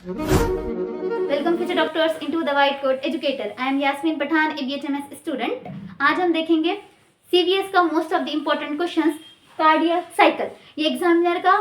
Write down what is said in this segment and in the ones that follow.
Welcome future doctors into the white coat educator. I am Yasmin Pathan, a BHMS student. आज हम देखेंगे CVS का most of the important questions, cardiac cycle. ये examiner का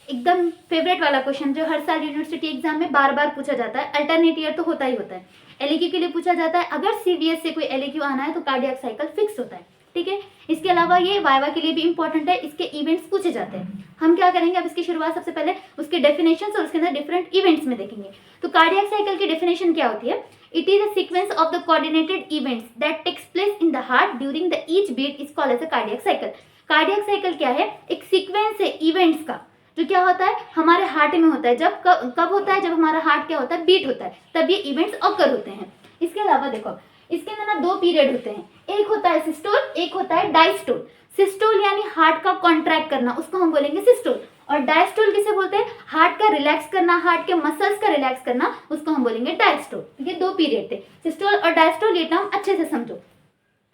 एकदम favourite वाला क्वेश्चन जो हर साल यूनिवर्सिटी एग्जाम में बार बार पूछा जाता है। अल्टरनेट ईयर तो होता ही होता है, LAQ के लिए पूछा जाता है। अगर CVS से कोई LAQ आना है तो कार्डियक साइकिल फिक्स होता है, ठीक है। इसके अलावा ये वाइवा के लिए भी इंपॉर्टेंट है, इसके इवेंट्स पूछे जाते हैं। हम क्या करेंगे, अब इसकी शुरुआत सबसे पहले उसके डेफिनेशंस और उसके अंदर डिफरेंट इवेंट्स में देखेंगे। तो कार्डियक साइकिल की डेफिनेशन क्या होती है? It is a sequence of the coordinated events that takes place in the heart during the each beat is called as a cardiac cycle. Cardiac cycle क्या है? एक सीक्वेंस है इवेंट्स का जो क्या होता है हमारे हार्ट में होता है। जब कब होता है? जब हमारा हार्ट क्या होता है, बीट होता है, तब ये इवेंट्स ऑकर होते हैं। इसके अलावा देखो, इसके अंदर ना दो पीरियड होते हैं, एक होता है सिस्टोल, एक होता है डायस्टोल। सिस्टोल यानी हार्ट का कॉन्ट्रैक्ट करना, उसको हम बोलेंगे सिस्टोल। और डायस्टोल किसे बोलते हैं? हार्ट का रिलैक्स करना, हार्ट के मसल्स का रिलैक्स करना, उसको हम बोलेंगे डायस्टोल। ये दो पीरियड थे, सिस्टोल और डायस्टोल। ये टर्म अच्छे से समझो।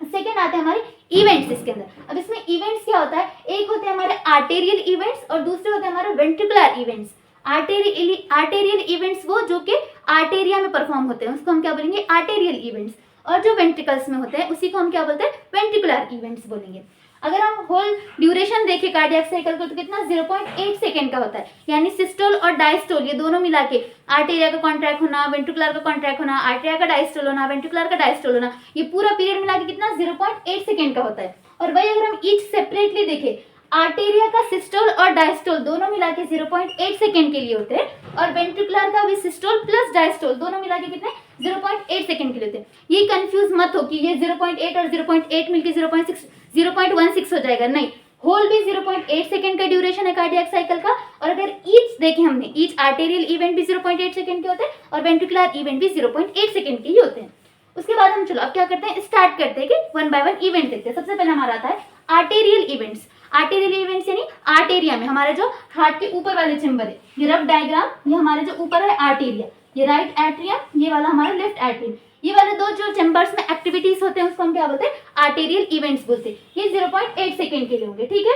सेकेंड आते हैं हमारे इवेंट्स इसके अंदर। अब इसमें इवेंट्स क्या होता है? एक होते हैं हमारे आर्टेरियल इवेंट्स और दूसरे होते हैं हमारे वेंट्रिकुलर इवेंट्स। आर्टेरियल इवेंट्स वो जो कि आर्टेरिया में परफॉर्म होते हैं, उसको हम क्या बोलेंगे? Arterial events. और जो वेंट्रिकल्स में होते हैं उसी को हम क्या बोलते हैं? वेंट्रिकुलर इवेंट्स बोलेंगे। अगर हम होल ड्यूरेशन देखें कार्डियक साइकिल को तो कितना 0.8 सेकेंड का होता है। यानी सिस्टोल और डायस्टोल ये दोनों मिला के, आर्टेरिया का कॉन्ट्रैक्ट होना, वेंट्रिकुलर का कॉन्ट्रैक्ट होना, आर्टेरिया का डायस्टोल होना, वेंट्रिकुलर का डायस्टोल होना, ये पूरा पीरियड मिला के कितना 0.8 सेकेंड का होता है। और वही अगर हम ईच सेपरेटली देखें, आर्टेरिया का सिस्टोल और डायस्टोल दोनों मिला के 0.8 सेकेंड के लिए होते हैं, और वेंट्रिकुलर का भी सिस्टोल प्लस डायस्टोल दोनों मिला के कितने 0.8 सेकेंड के लिए होते हैं। ये कंफ्यूज मत हो कि ये 0.8 और 0.8 मिलके 0.16 हो जाएगा, नहीं। होल भी 0.8 सेकेंड का ड्यूरेशन है कार्डियक साइकिल का। और अगर ईच देखें हमने, ईच आर्टेरियल इवेंट भी 0.8 सेकेंड के होते हैं और वेंट्रिकुलर इवेंट भी 0.8 सेकेंड के ही होते हैं। उसके बाद हम चलो अब क्या करते हैं, स्टार्ट करते हैं कि वन बाय वन इवेंट देखते हैं। सबसे पहले हमारा आता है आर्टेरियल इवेंट्स। आर्टेरियल इवेंट्स यानी आर्टेरिया में हमारे जो हार्ट के ऊपर वाले चेंबर है, ये रफ डायग्राम, ये हमारे जो ऊपर है आर्टेरिया, ये राइट एट्रियम, ये वाला हमारा लेफ्ट एट्रियम। ये वाले दो जो चेंबर्स में एक्टिविटीज होते हैं उसको हम क्या बोलते हैं? आर्टेरियल इवेंट्स बोलते हैं। ये 0.8 सेकेंड के लिए होंगे, ठीक है।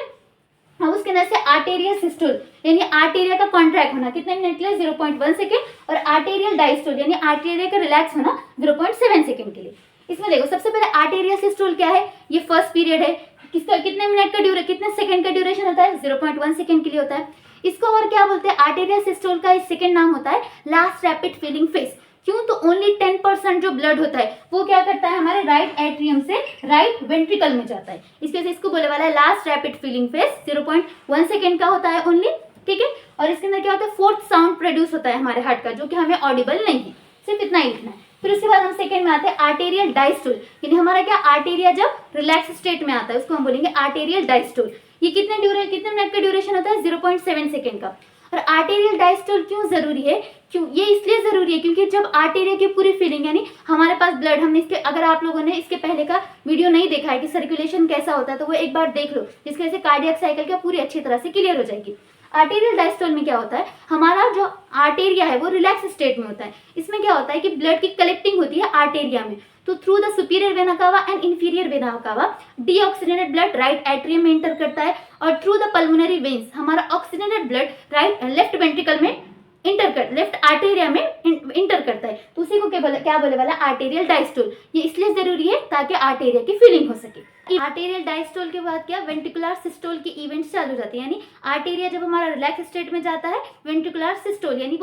अब उसके अंदर से आर्टेरियल सिस्टोल यानी आर्टेरिया का कॉन्ट्रैक्ट होना कितने मिनट के लिए? 0.1 सेकेंड। और आर्टेरियल डायस्टोल यानी आर्टेरिया का रिलैक्स होना 0.7 सेकेंड के लिए। इसमें देखो, सबसे पहले आर्टेरियल सिस्टोल क्या है? ये फर्स्ट पीरियड है। किसका कितने मिनट का कितने सेकंड का ड्यूरेशन होता है? 0.1 सेकेंड के लिए होता है। इसको और क्या बोलते हैं? आर्टेरियल सिस्टोल का सेकंड नाम होता है लास्ट रैपिड फीलिंग फेज। क्यों? तो ओनली 10% जो ब्लड होता है वो क्या करता है? हमारे राइट एट्रियम से राइट वेंट्रिकल में जाता है। इस वजह से इसको बोले वाला है last rapid feeling phase. 0.1 second का होता है ओनली, ठीक है। और इसके अंदर क्या होता है? फोर्थ साउंड प्रोड्यूस होता है हमारे हार्ट का, जो कि हमें ऑडिबल नहीं है। सिर्फ इतना ही लिखना है। फिर उसके बाद हम सेकंड में आते हैं आर्टेरियल डायस्टोल, यानी हमारा क्या आर्टेरिया जब रिलैक्स स्टेट में आता है उसको हम बोलेंगे आर्टेरियल डायस्टोल। ये कितने मिनट का ड्यूरेशन होता है? 0.7 सेकेंड का। और आर्टेरियल डायस्टोल क्यों जरूरी है? क्यों ये इसलिए जरूरी है क्योंकि जब आर्टेरिया की पूरी फीलिंग यानी हमारे पास ब्लड, हमने इसके, अगर आप लोगों ने इसके पहले का वीडियो नहीं देखा है कि सर्कुलेशन कैसा होता है तो वो एक बार देख लो, जिसकी वजह से कार्डियक साइकिल क्या पूरी अच्छी तरह से क्लियर हो जाएगी। आर्टेरियल डायस्टोल में क्या होता है? हमारा जो आर्टेरिया है वो रिलैक्स स्टेट में होता है। इसमें क्या होता है कि ब्लड की कलेक्टिंग होती है आर्टेरिया में। तो through the superior vena cava and inferior vena cava deoxygenated blood right atrium में इंटर करता है, और थ्रू द पल्मोनरी वेन्स हमारा ऑक्सीजनेटेड ब्लड लेफ्ट वेंट्रिकल में लेफ्ट आर्टेरिया में इंटर करता है। तो उसी को क्या बोले वाला? Arterial diastole. ये इसलिए जरूरी है ताकि आर्टेरिया की फीलिंग हो सके। आर्टेरियल डायस्टोल के बाद क्या वेंट्रिकुलर सिस्टोल की इवेंट्स चालू हो जाती है। यानी आर्टेरिया जब हमारा रिलैक्स स्टेट में जाता है, वेंट्रिकुलर सिस्टोल यानी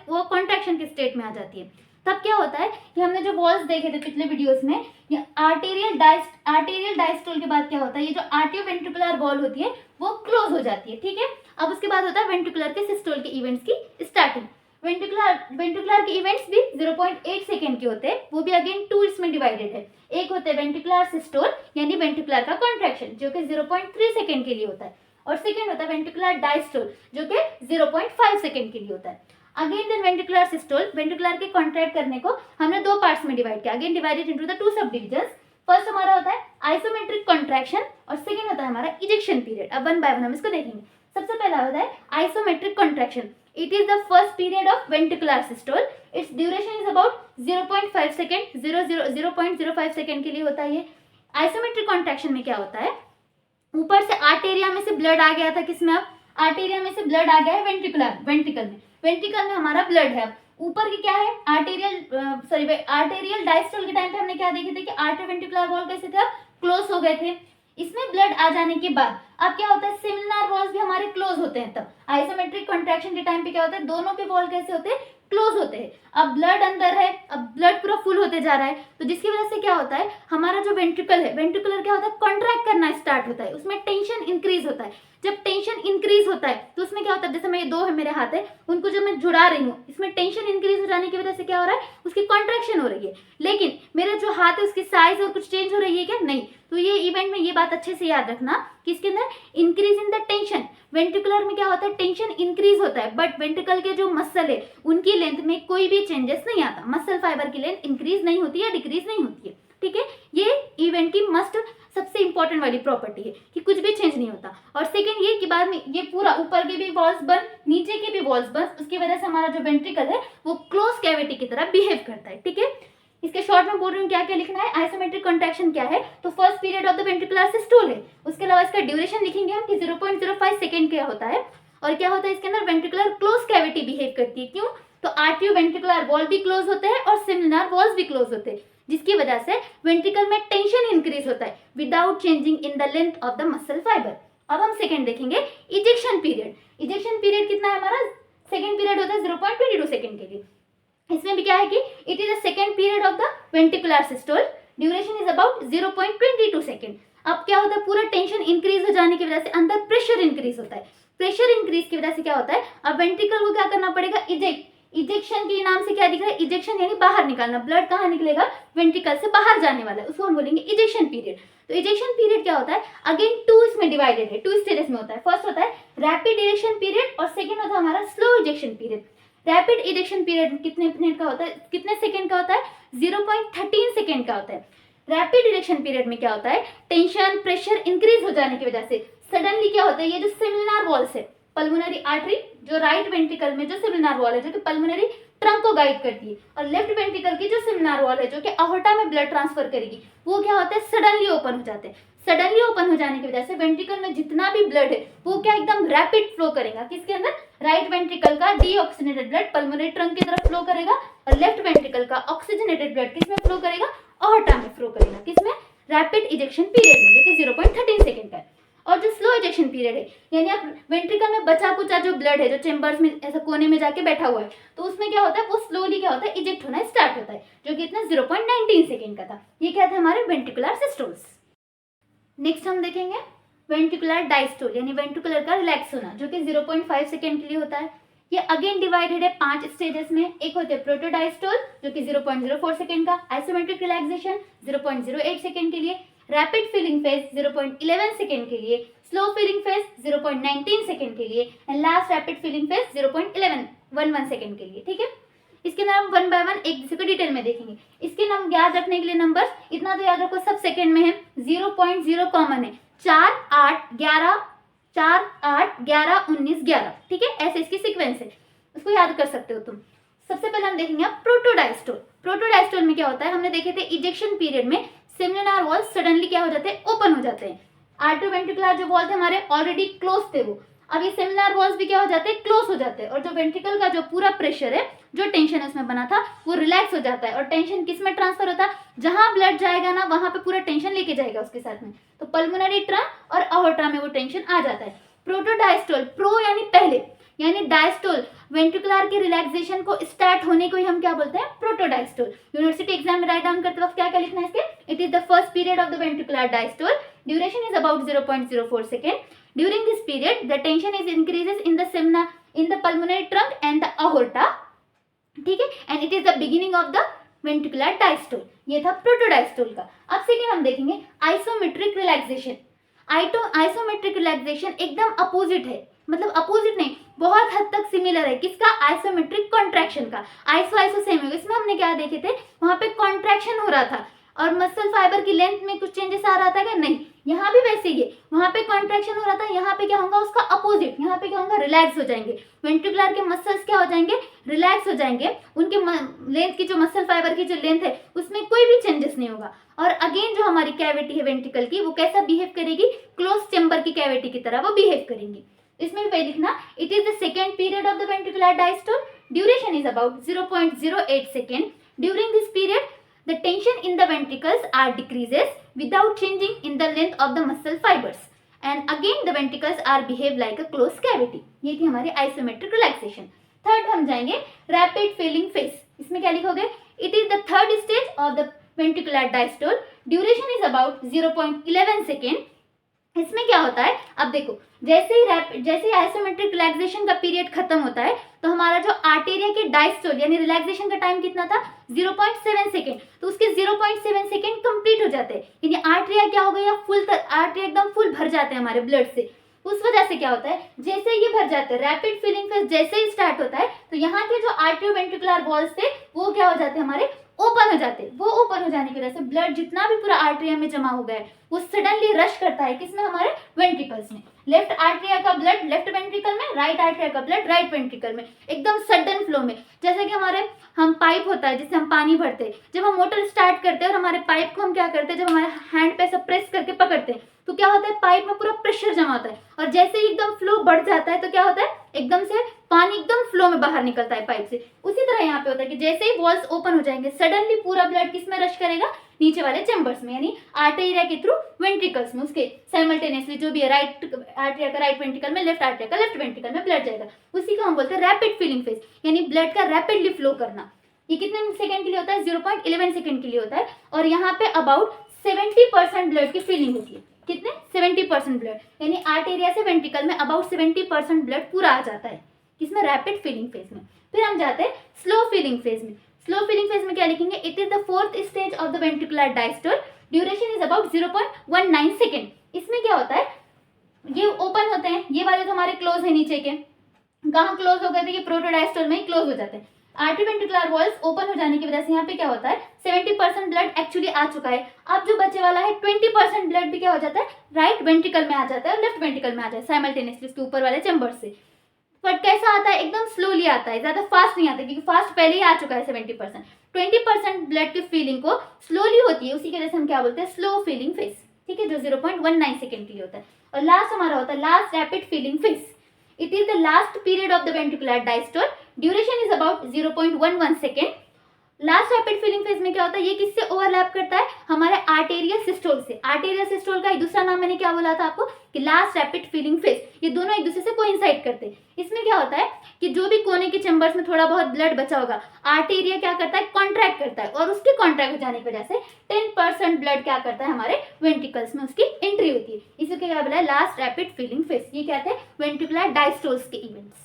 वो कॉन्ट्रैक्शन के स्टेट में आ जाती है। तब क्या होता है कि हमने जो वॉल्स देखे थे पिछले वीडियोस में, ये आर्टेरियल डायस्टोल के बाद क्या होता है? ये जो आर्टियोवेंट्रिकुलर वॉल होती है वो क्लोज हो जाती है, ठीक है। अब उसके बाद होता है वेंट्रिकुलर के सिस्टोल के इवेंट्स की स्टार्टिंग। वेंट्रिकुलर के इवेंट्स भी 0.8 सेकेंड के होते हैं। वो भी अगेन टू इसमें डिवाइडेड है। एक होता है वेंट्रिकुलर सिस्टोल यानी वेंट्रिकुलर का कॉन्ट्रैक्शन जो कि 0.3 सेकेंड के लिए होता है, और सेकेंड होता है वेंट्रिकुलर डायस्टोल जो कि 0.5 सेकेंड के लिए होता है। Again then ventricular systole, ventricular के कॉन्ट्रैक्ट करने को हमने दो पार्ट्स में डिवाइड किया, again divided into the two sub divisions. First हमारा होता है आइसोमेट्रिक कॉन्ट्रैक्शन और सेकेंड होता है हमारा इजेक्शन पीरियड। अब वन बाय वन हम इसको देखेंगे। सबसे पहला होता है isometric contraction. It is the first period of ventricular systole. It's duration is about 0.5 second, 0.05 second के लिए होता है ये। आइसोमेट्रिक कॉन्ट्रैक्शन में क्या होता है? ऊपर से आर्टेरिया में से ब्लड आ गया था, किसमें? अब आर्टेरिया में से ब्लड आ गया है वेंट्रिकल में हमारा ब्लड है। ऊपर की क्या है आर्टेरियल डायस्टोल के टाइम पे हमने क्या देखे थे कि आर्टर वेंट्रिकुलर वॉल कैसे थे, क्लोज हो गए थे। इसमें ब्लड आ जाने के बाद अब क्या होता है, सेमिनार वॉल्स भी हमारे क्लोज होते हैं। तब आइसोमेट्रिक कॉन्ट्रैक्शन के टाइम पे क्या होता है, दोनों के वॉल कैसे होते हैं, क्लोज होते हैं। अब ब्लड अंदर है, अब ब्लड पूरा फुल होते जा रहा है, तो जिसकी वजह से क्या होता है, हमारा जो वेंट्रिकल है, वेंट्रिकुलर क्या होता है, कॉन्ट्रैक्ट करना स्टार्ट होता है, उसमें टेंशन इंक्रीज होता है। जब टेंशन इंक्रीज होता है तो उसमें क्या होता है, जैसे मैं ये दो है मेरे हाथ है, उनको जब मैं जुड़ा रही हूँ, इसमें टेंशन इंक्रीज हो जाने की वजह से क्या हो रहा है, उसकी कॉन्ट्रैक्शन हो रही है। लेकिन मेरा जो हाथ है उसकी साइज और कुछ चेंज हो रही है क्या, नहीं। तो ये इवेंट में ये बात अच्छे से याद रखना कि इसके अंदर increase in the tension, ventricular में क्या होता है, टेंशन इंक्रीज होता है, बट वेंट्रिकल के जो मसल है उनकी लेंथ में कोई भी चेंजेस नहीं आता, मसल फाइबर की लेंथ इंक्रीज नहीं होती है, डिक्रीज नहीं होती है। ठीक है, ये इवेंट की मस्ट सबसे इंपॉर्टेंट वाली प्रॉपर्टी है कि कुछ भी चेंज नहीं होता। और सेकंड ये कि बाद में ये पूरा ऊपर के भी वॉल्स बंद, नीचे के भी वॉल्स बंद, उसकी वजह से हमारा जो वेंट्रिकल है वो क्लोज कैविटी की तरह बिहेव करता है। ठीक है, इसके शॉर्ट में बोल रही हूँ क्या क्या लिखना है, आइसोमेट्रिक कॉन्ट्रैक्शन क्या है, तो first period of the ventricular systole है। उसके अलावा इसका ड्यूरेशन लिखेंगे हम कि 0.05 सेकेंड क्या होता है, और क्या होता है इसके अंदर वेंट्रिकुलर क्लोज कैविटी बिहेव करती है। क्यों, तो आर्टियो वेंट्रिकुलर वॉल भी क्लोज होते हैं और सेमिनार वॉल्स भी क्लोज होते हैं, जिसकी वजह से वेंट्रिकल में टेंशन इंक्रीज होता है without changing in the length of the muscle fibre. अब हम सेकंड देखेंगे, इजेक्शन पीरियड। इजेक्शन पीरियड कितना है हमारा, सेकंड पीरियड होता है 0.22 सेकंड के लिए। इसमें भी क्या है कि it is the second period of the ventricular systole, duration is about 0.22 second. अब क्या होता है, पूरा टेंशन इंक्रीज हो जाने की वजह से अंदर प्रेशर इंक्रीज होता है, प्रेशर इंक्रीज की वजह से क्या होता है, अब वेंट्रिकल को क्या करना पड़ेगा, इजेक्ट। इजेक्शन के नाम से क्या दिख रहा है, इजेक्शन यानी बाहर निकालना, ब्लड कहाँ निकलेगा, वेंट्रिकल से बाहर जाने वाला है, उसको हम बोलेंगे इजेक्शन पीरियड। तो इजेक्शन पीरियड क्या होता है, अगेन टू इसमें डिवाइडेड है, 2 स्टेजेस में होता है। फर्स्ट होता है रैपिड इजेक्शन पीरियड और सेकंड होता है हमारा slow ejection period. Rapid ejection period कितने मिनट का होता है, कितने सेकंड का होता है, 0.13 सेकंड का होता है। रैपिड इजेक्शन पीरियड में क्या होता है, टेंशन प्रेशर इंक्रीज हो जाने की वजह से सडनली क्या होता है, ये जो सेमिनार वॉल्स है, पल्मोनरी आर्टरी जो राइट वेंट्रिकल में जो सेमिनार वॉल है जो कि पल्मोनरी ट्रंक को गाइड करती है, और लेफ्ट वेंट्रिकल की जो सेमिनार वॉल है जो कि अहोर्टा में ब्लड ट्रांसफर करेगी, वो क्या होता है, सडनली ओपन हो जाते हैं। सडनली ओपन हो जाने की वजह से वेंट्रिकल में जितना भी ब्लड है वो क्या एकदम रैपिड फ्लो करेगा, किसके अंदर, राइट वेंट्रिकल का डीऑक्सीजनेटेड ब्लड पल्मोनरी ट्रंक की तरफ फ्लो करेगा, और लेफ्ट वेंट्रिकल का ऑक्सीजनेटेड ब्लड किसमें फ्लो करेगा, अहोर्टा में फ्लो करेगा, किसमें, रैपिड इजेक्शन पीरियड में, जो कि 0.13 सेकंड का है। और जो स्लो इजेक्शन पीरियड है, यानी आप वेंट्रिकल में बचा कुचा जो ब्लड है जो चेंबर्स में ऐसा कोने में जाके बैठा हुआ है, तो उसमें क्या होता है, वो स्लोली क्या होता है, इजेक्ट होना स्टार्ट होता है, जो कि इतना 0.19 सेकंड का था। ये क्या थे हमारे वेंट्रिकुलर सिस्टोल्स। नेक्स्ट हम देखेंगे वेंट्रिकुलर डायस्टोल, यानी वेंट्रिकुलर का रिलैक्स होना, जो कि 0.5 सेकंड के लिए होता है। ये अगेन डिवाइडेड है 5 स्टेजेस में। एक होते हैं प्रोटोडायस्टोल जो कि 0.04 सेकंड का, आइसोमेट्रिक रिलैक्सेशन 0.08 सेकंड के लिए, रैपिड फिलिंग फेज 0.11 सेकंड के लिए, स्लो फिलिंग फेज 0.19 सेकंड के लिए, and last rapid filling phase 0.11 second के लिए। ठीक है, इसके नाम वन बाय वन एक दूसरे को डिटेल में देखेंगे। इसके नाम याद रखने के लिए नंबर्स इतना तो याद रखो, सब सेकंड में है, 0.0 कॉमन है, 4 8 11 4 8 11 19 11। ठीक है, ऐसे इसकी सीक्वेंस है, उसको याद कर सकते हो तुम। सबसे पहले हम देखेंगे प्रोटोडायस्टोल। प्रोटोडायस्टोल में क्या होता है, हमने देखे थे इजेक्शन पीरियड में सेमिनार वॉल्स सडनली क्या हो जाते हैं, ओपन हो जाते हैं। आर्टोवेंट्रिकुलर जो वॉल्स हमारे ऑलरेडी क्लोज थे वो, अब ये सेमिनार वॉल्स भी क्या हो जाते हैं, क्लोज हो जाते हैं, और जो वेंट्रिकल का जो पूरा प्रेशर है, जो टेंशन उसमें बना था, वो रिलैक्स हो जाता है। और टेंशन किस में ट्रांसफर होता है, जहां ब्लड जाएगा ना वहां पे पूरा टेंशन लेके जाएगा उसके साथ में, तो पल्मोनरी ट्रंक और अहोर्टा में वो टेंशन आ जाता है। प्रोटोडायस्टोल, प्रो यानी पहले, यानी डायस्टोल वेंट्रिकुलर के रिलैक्सेशन को स्टार्ट होने को ही हम क्या बोलते हैं, प्रोटोडायस्टोल। यूनिवर्सिटी एग्जाम में राइट डाउन करते वक्त क्या क्या लिखना है इसके, it is the first period of the ventricular diastole, duration is about 0.04 second. During this period, the tension is increases in the pulmonary trunk and the aorta, ठीक है, and it is the beginning of the ventricular diastole। ये था प्रोटोडायस्टोल का। अब second हम देखेंगे isometric relaxation. Isometric relaxation एकदम opposite है, मतलब अपोजिट नहीं, बहुत हद तक सिमिलर है, किसका, आइसोमेट्रिक कॉन्ट्रैक्शन का। आइसो सेम है, इसमें हमने क्या देखे थे, वहां पे कॉन्ट्रैक्शन हो रहा था और मसल फाइबर की लेंथ में कुछ चेंजेस आ रहा था क्या, नहीं, यहाँ भी वैसे ही है, वहां पे कॉन्ट्रैक्शन हो रहा था, यहाँ पे क्या होगा उसका अपोजिट, यहाँ पे क्या होगा, रिलैक्स हो जाएंगे। वेंट्रिकुलर के मसल्स क्या हो जाएंगे, रिलैक्स हो जाएंगे, उनके लेंथ की जो मसल फाइबर की जो लेंथ है उसमें कोई भी चेंजेस नहीं होगा। और अगेन जो हमारी कैविटी है वेंट्रिकल की, वो कैसा बिहेव करेगी, क्लोज चेम्बर की कैविटी की तरह वो बिहेव करेंगी। इसमें भी लिखना, it is the second period of the ventricular diastole, duration is about 0.08 second. During this period the tension in the ventricles are decreases without changing in the length of the muscle fibers, and again the ventricles are behave like a closed cavity. ये थी हमारी isometric relaxation. Third हम जाएंगे rapid filling phase. इसमें क्या लिखोगे? It is the third stage of the ventricular diastole. Duration is about 0.11 second. इसमें क्या होता है, अब देखो जैसे ही आइसोमेट्रिक रिलैक्सेशन का पीरियड खत्म होता है तो हमारा जो आर्टेरिया के डायस्टोल यानी रिलैक्सेशन का टाइम कितना था 0.7 सेकेंड, तो उसके 0.7 सेकेंड कंप्लीट हो जाते हैं, यानी आर्टेरिया क्या हो गया फुल, आर्टेरिया एकदम फुल भर जाते हैं हमारे ब्लड से. उस वजह से क्या होता है, जैसे ये भर जाते हैं रैपिड फिलिंग फेज जैसे ही स्टार्ट होता है तो यहाँ के जो आर्टियोवेंट्रिकुलर वॉल्स थे वो क्या हो जाते हैं हमारे ओपन हो जाते हैं. वो ओपन हो जाने की वजह से ब्लड जितना भी पूरा आर्टेरिया में जमा हो गया है वो सडनली रश करता है किसमें, हमारे वेंट्रिकल्स में. लेफ्ट आर्टेरिया का ब्लड लेफ्ट वेंट्रिकल में, राइट आर्टेरिया का ब्लड राइट वेंट्रिकल में, एकदम सडन फ्लो में. जैसे कि हमारे हम पाइप होता है जिससे हम पानी भरते हैं, जब हम मोटर स्टार्ट करते हैं और हमारे पाइप को हम क्या करते हैं, जब हमारे हैंड पे ऐसा प्रेस करके पकड़ते हैं तो क्या होता है पाइप में पूरा प्रेशर जमा होता है, और जैसे ही एकदम फ्लो बढ़ जाता है तो क्या होता है एकदम से पानी एकदम फ्लो में बाहर निकलता है पाइप से. उसी तरह यहाँ पे होता है कि जैसे ही वॉल्स ओपन हो जाएंगे सडनली पूरा ब्लड किस में रश करेगा, नीचे वाले चैम्बर्स में, यानी आर्टेरिया के थ्रू वेंट्रिकल्स में, उसके साइमल्टेनियसली जो भी है राइट आर्टेरिया का राइट वेंट्रिकल में, लेफ्ट आर्टेरिया का लेफ्ट वेंट्रिकल में ब्लड जाएगा. उसी को हम बोलते हैं रैपिड फिलिंग फेज, यानी ब्लड का रैपिडली फ्लो करना. ये कितने सेकंड के लिए होता है, 0.11 सेकंड के लिए होता है, और यहाँ पे अबाउट 70% ब्लड की फिलिंग होती है. कितने, 70% ब्लड, यानी आर्टेरिया से वेंट्रिकल में अबाउट 70% ब्लड पूरा आ जाता है किसमें, रैपिड फिलिंग फेज में. फिर हम जाते हैं स्लो फिलिंग फेज में. स्लो फिलिंग फेज में क्या लिखेंगे, it is the fourth stage of the ventricular diastole. Duration is about 0.19 second. इसमें क्या होता है, ये ओपन होते हैं, ये वाले तो हमारे क्लोज है नीचे के, कहाँ क्लोज हो गए थे, ये प्रोटोडायस्टोल में ही क्लोज हो जाते हैं. आर्टियोवेंट्रिकुलर वॉल्स ओपन हो जाने की वजह से यहाँ पे क्या होता है 70% ब्लड एक्चुअली आ चुका है. अब जो बचे वाला है 20% ब्लड भी क्या हो जाता है राइट वेंट्रिकल में आ जाता है और लेफ्ट वेंट्रिकल में आ जाता है साइमल्टेनियसली उसके ऊपर वाले चैम्बर से. बट कैसा आता है, एकदम स्लोली आता है, ज्यादा फास्ट नहीं आता क्योंकि फास्ट पहले ही आ चुका है 70%. 20% ब्लड की फीलिंग को स्लोली होती है, उसी की वजह से हम क्या बोलते हैं स्लो फीलिंग फेज. ठीक है, जो 0.19 सेकेंड के लिए होता है. और लास्ट हमारा होता है last rapid feeling phase. It is the last period of the ventricular diastole. Duration is about 0.11 second. Last rapid filling phase में क्या होता है, ये किससे ओवरलैप करता है, हमारे आर्टेरियल सिस्टोल से. आर्टेरियल सिस्टोल का एक दूसरा नाम मैंने क्या बोला था आपको कि लास्ट रैपिड फिलिंग फेज. ये दोनों एक दूसरे से कोइंसाइड करते हैं. इसमें क्या होता है कि जो भी कोने के चैम्बर्स में थोड़ा बहुत ब्लड बचा होगा, आर्टेरिया क्या करता है कॉन्ट्रैक्ट करता है, और उसके कॉन्ट्रैक्ट हो जाने की वजह से 10% ब्लड क्या करता है हमारे वेंट्रिकल्स में उसकी एंट्री होती है. इसी को क्या बोला है लास्ट रैपिड फिलिंग फेज. ये क्या थे वेंट्रिकुलर डायस्टोल्स के इवेंट्स.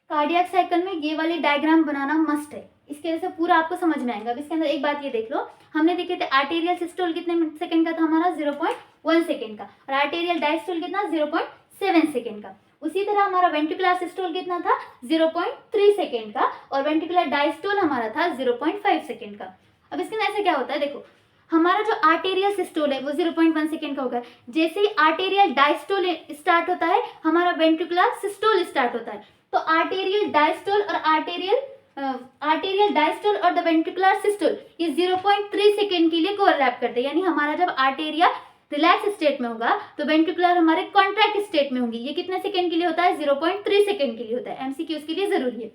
कार्डियक साइकिल में ये वाली डायग्राम बनाना मस्ट है, इसके वजह से पूरा आपको समझ में आएगा. अब इसके अंदर एक बात ये देख लो, हमने देखे थे आर्टेरियल सिस्टोल कितने सेकंड का था हमारा 0.1 सेकंड का, और आर्टेरियल डायस्टोल कितना 0.7 सेकंड का. उसी तरह हमारा वेंट्रिकुलर सिस्टोल कितना था 0.3 सेकंड का, और वेंट्रिकुलर डायस्टोल हमारा था 0.5 सेकंड का. अब इसके अंदर ऐसा क्या होता है, देखो हमारा जो आर्टेरियल सिस्टोल है वो 0.1 सेकंड का होगा. जैसे ही आर्टेरियल डायस्टोल स्टार्ट होता है हमारा वेंट्रिकुलर सिस्टोल स्टार्ट होता है. तो आर्टेरियल डायस्टोल और आर्टेरियल डायस्टोल और द वेंट्रिकुलर सिस्टोल ये 0.3 सेकेंड के लिए ओवरलैप करते हैं. यानी हमारा जब आर्टेरिया रिलैक्स स्टेट में होगा तो वेंट्रिकुलर हमारे कॉन्ट्रैक्ट स्टेट में होंगी. ये कितने सेकेंड के लिए होता है 0.3 सेकेंड के लिए होता है. एमसीक्यू उसके लिए जरूरी है.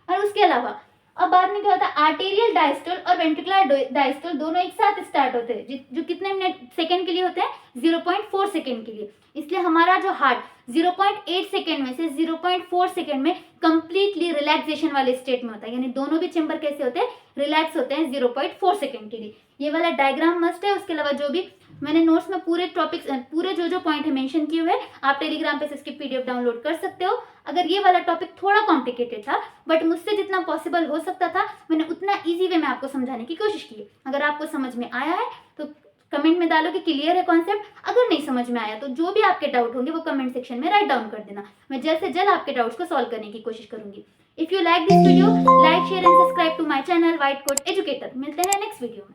और उसके अलावा अब बाद में क्या होता है आर्टेरियल डायस्टोल और वेंट्रिकुलर डायस्टोल दोनों एक साथ स्टार्ट होते हैं जो कितने मिनट सेकेंड के लिए होते हैं 0.4 सेकेंड के लिए. इसलिए हमारा जो हार्ट 0.8 सेकेंड में से 0.4 सेकेंड में कंप्लीटली रिलैक्सेशन वाले स्टेट में होता है. यानी दोनों भी चैम्बर कैसे होते हैं रिलैक्स होते हैं 0.4 सेकेंड के लिए. ये वाला डायग्राम मस्ट है. उसके अलावा जो भी मैंने नोट्स में पूरे टॉपिक्स पूरे जो पॉइंट है मेंशन किए हुए आप टेलीग्राम पे से इसकी पीडीएफ डाउनलोड कर सकते हो. अगर ये वाला टॉपिक थोड़ा कॉम्प्लिकेटेड था बट मुझसे जितना पॉसिबल हो सकता था मैंने उतना इजी वे में आपको समझाने की कोशिश की है. अगर आपको समझ में आया है तो कमेंट में डालो कि क्लियर है कॉन्सेप्ट. अगर नहीं समझ में आया तो जो भी आपके डाउट होंगे वो कमेंट सेक्शन में राइट डाउन कर देना. मैं जल्द से जल्द आपके डाउट्स को सॉल्व करने की कोशिश करूंगी. If you like this video like share and subscribe to my channel white coat educator. मिलते हैं नेक्स्ट वीडियो में.